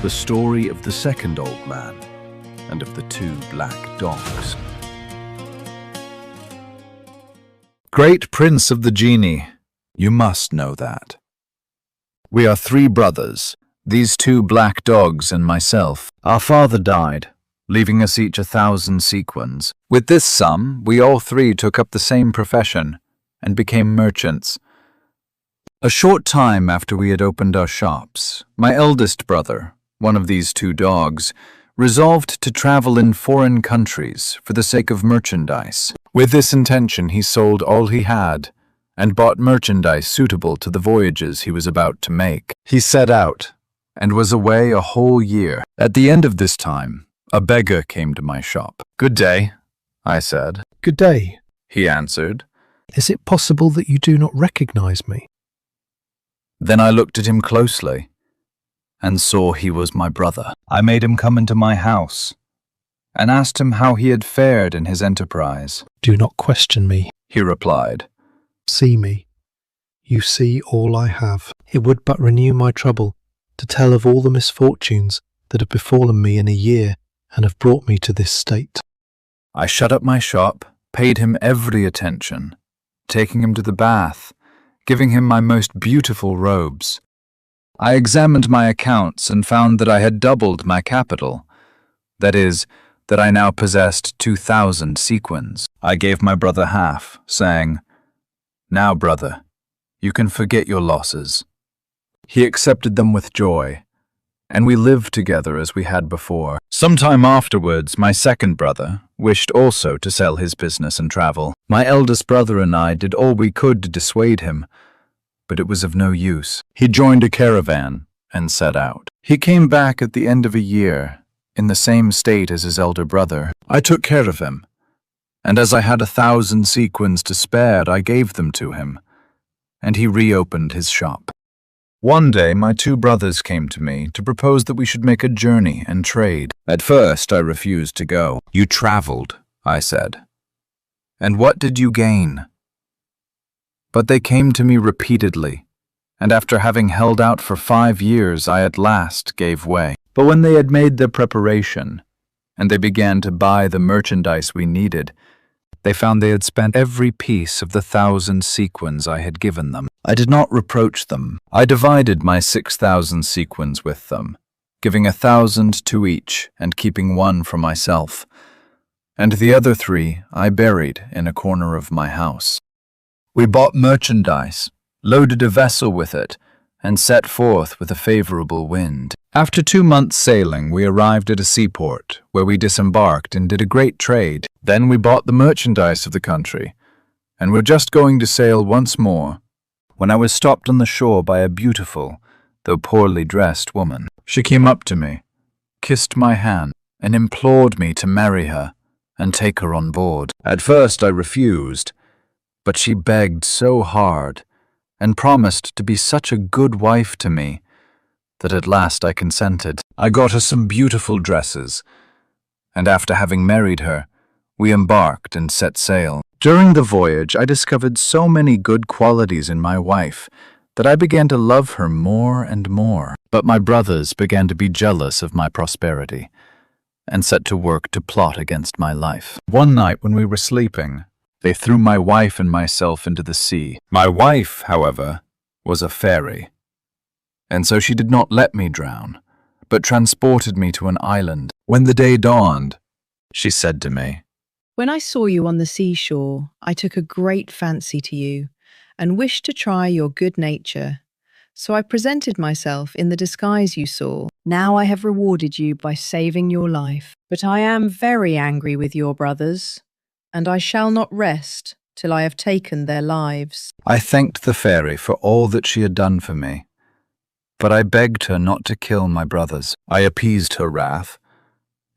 The story of the second old man and of the two black dogs. Great Prince of the Genie, you must know that. We are 3 brothers, these 2 black dogs and myself. Our father died, leaving us each 1,000 sequins. With this sum, we all 3 took up the same profession and became merchants. A short time after we had opened our shops, my eldest brother, one of these 2 dogs, resolved to travel in foreign countries for the sake of merchandise. With this intention, he sold all he had and bought merchandise suitable to the voyages he was about to make. He set out and was away a whole year. At the end of this time, a beggar came to my shop. "Good day," I said. "Good day," he answered. "Is it possible that you do not recognize me?" Then I looked at him closely and saw he was my brother. I made him come into my house and asked him how he had fared in his enterprise. "Do not question me," he replied. "See me. You see all I have. It would but renew my trouble to tell of all the misfortunes that have befallen me in a year and have brought me to this state." I shut up my shop, paid him every attention, taking him to the bath, giving him my most beautiful robes. I examined my accounts and found that I had doubled my capital. That is, that I now possessed 2,000 sequins. I gave my brother half, saying, "Now, brother, you can forget your losses." He accepted them with joy, and we lived together as we had before. Some time afterwards, my second brother wished also to sell his business and travel. My eldest brother and I did all we could to dissuade him, but it was of no use. He joined a caravan and set out. He came back at the end of a year, in the same state as his elder brother. I took care of him, and as I had 1,000 sequins to spare, I gave them to him, and he reopened his shop. One day, my 2 brothers came to me to propose that we should make a journey and trade. At first, I refused to go. "You traveled," I said. "And what did you gain?" But they came to me repeatedly, and after having held out for 5 years, I at last gave way. But when they had made their preparation, and they began to buy the merchandise we needed, they found they had spent every piece of the 1,000 sequins I had given them. I did not reproach them. I divided my 6,000 sequins with them, giving 1,000 to each and keeping 1 for myself, and the other 3 I buried in a corner of my house. We bought merchandise, loaded a vessel with it, and set forth with a favorable wind. After 2 months' sailing, we arrived at a seaport, where we disembarked and did a great trade. Then we bought the merchandise of the country, and were just going to sail once more, when I was stopped on the shore by a beautiful, though poorly dressed woman. She came up to me, kissed my hand, and implored me to marry her and take her on board. At first I refused, but she begged so hard and promised to be such a good wife to me that at last I consented. I got her some beautiful dresses, and after having married her, we embarked and set sail. During the voyage, I discovered so many good qualities in my wife that I began to love her more and more. But my brothers began to be jealous of my prosperity and set to work to plot against my life. One night when we were sleeping, they threw my wife and myself into the sea. My wife, however, was a fairy, and so she did not let me drown, but transported me to an island. When the day dawned, she said to me, "When I saw you on the seashore, I took a great fancy to you and wished to try your good nature. So I presented myself in the disguise you saw. Now I have rewarded you by saving your life. But I am very angry with your brothers, and I shall not rest till I have taken their lives." I thanked the fairy for all that she had done for me, but I begged her not to kill my brothers. I appeased her wrath,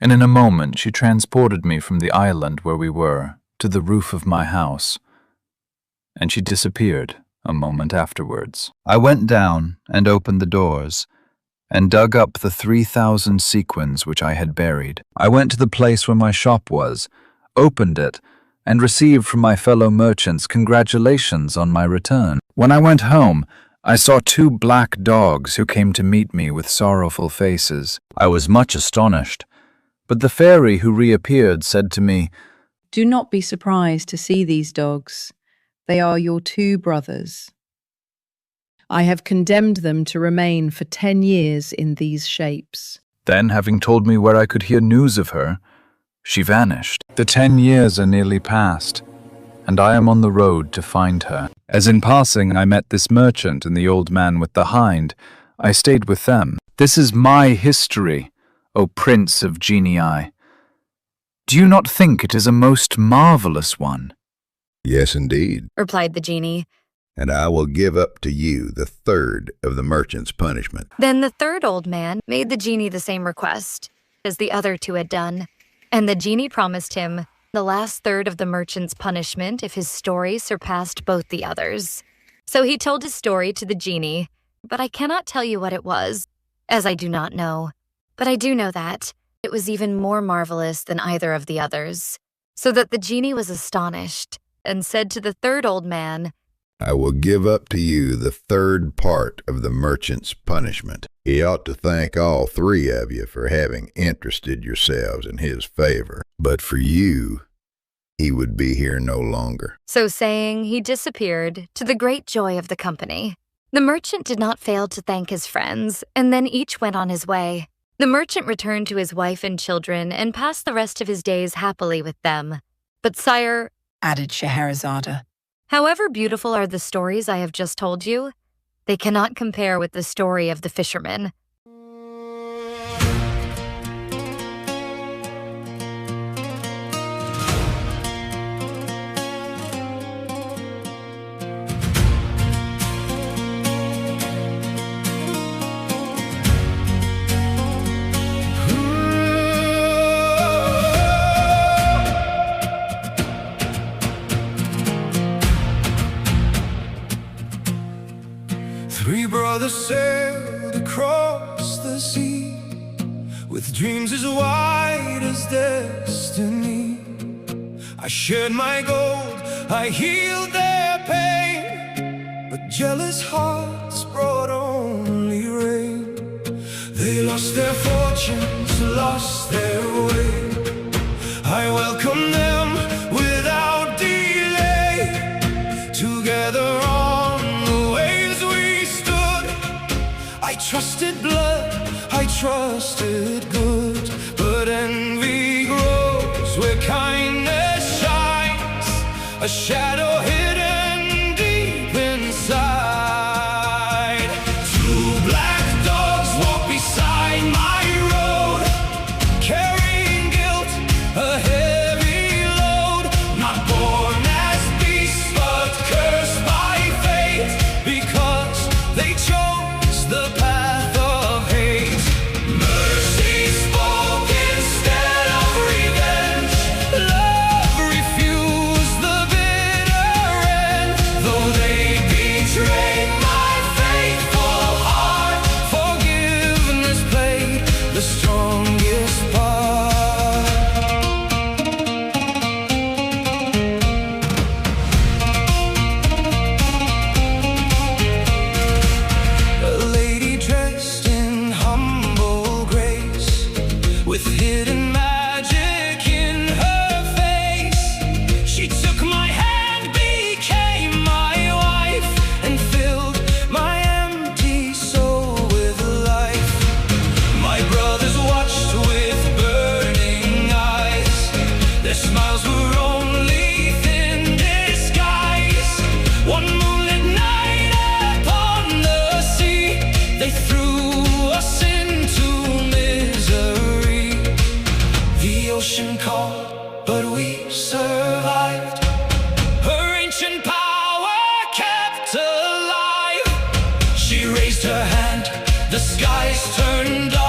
and in a moment she transported me from the island where we were to the roof of my house, and she disappeared a moment afterwards. I went down and opened the doors, and dug up the 3,000 sequins which I had buried. I went to the place where my shop was, opened it, and received from my fellow merchants congratulations on my return. When I went home, I saw two black dogs who came to meet me with sorrowful faces. I was much astonished, but the fairy who reappeared said to me, Do not be surprised to see these dogs. They are your two brothers. I have condemned them to remain for 10 years in these shapes. Then, having told me where I could hear news of her, she vanished. The 10 years are nearly past, and I am on the road to find her. As in passing I met this merchant and the old man with the hind, I stayed with them. This is my history, O Prince of Genii. Do you not think it is a most marvelous one? Yes, indeed, replied the genie. and I will give up to you the third of the merchant's punishment. Then the third old man made the genie the same request as the other two had done, and the genie promised him the last third of the merchant's punishment if his story surpassed both the others. So he told his story to the genie, but I cannot tell you what it was, as I do not know. But I do know that it was even more marvelous than either of the others, so that the genie was astonished and said to the third old man, I will give up to you the third part of the merchant's punishment. He ought to thank all three of you for having interested yourselves in his favor. But for you, he would be here no longer. So saying, he disappeared, to the great joy of the company. The merchant did not fail to thank his friends, and then each went on his way. The merchant returned to his wife and children and passed the rest of his days happily with them. But sire, added Scheherazade, however beautiful are the stories I have just told you, they cannot compare with the story of the fisherman. Three brothers sailed across the sea with dreams as wide as destiny. I shared my gold, I healed their pain, but jealous hearts brought only rain. They lost their fortunes, lost their way. I welcomed them without delay. Together on the waves we stood. I trusted blood, I trusted good, but envy grows where kindness shines, a shadow hidden deep inside. Two black dogs walk beside my road, carrying guilt, a heavy load, not born as beasts but cursed by fate, because they chose the path of hate. Mercy spoke instead of revenge. Love refused the bitter end. Though they betrayed my faithful heart, forgiveness played the strongest part. A lady dressed in humble grace, with hidden magic in her face. She took my hand, became my wife, and filled my empty soul with life. My brothers watched with burning eyes. Their smiles were only thin disguise. One moonlit night upon the sea, they threw us into misery. The ocean called, but we survived. Her ancient power kept alive. She raised her hand, the skies turned dark.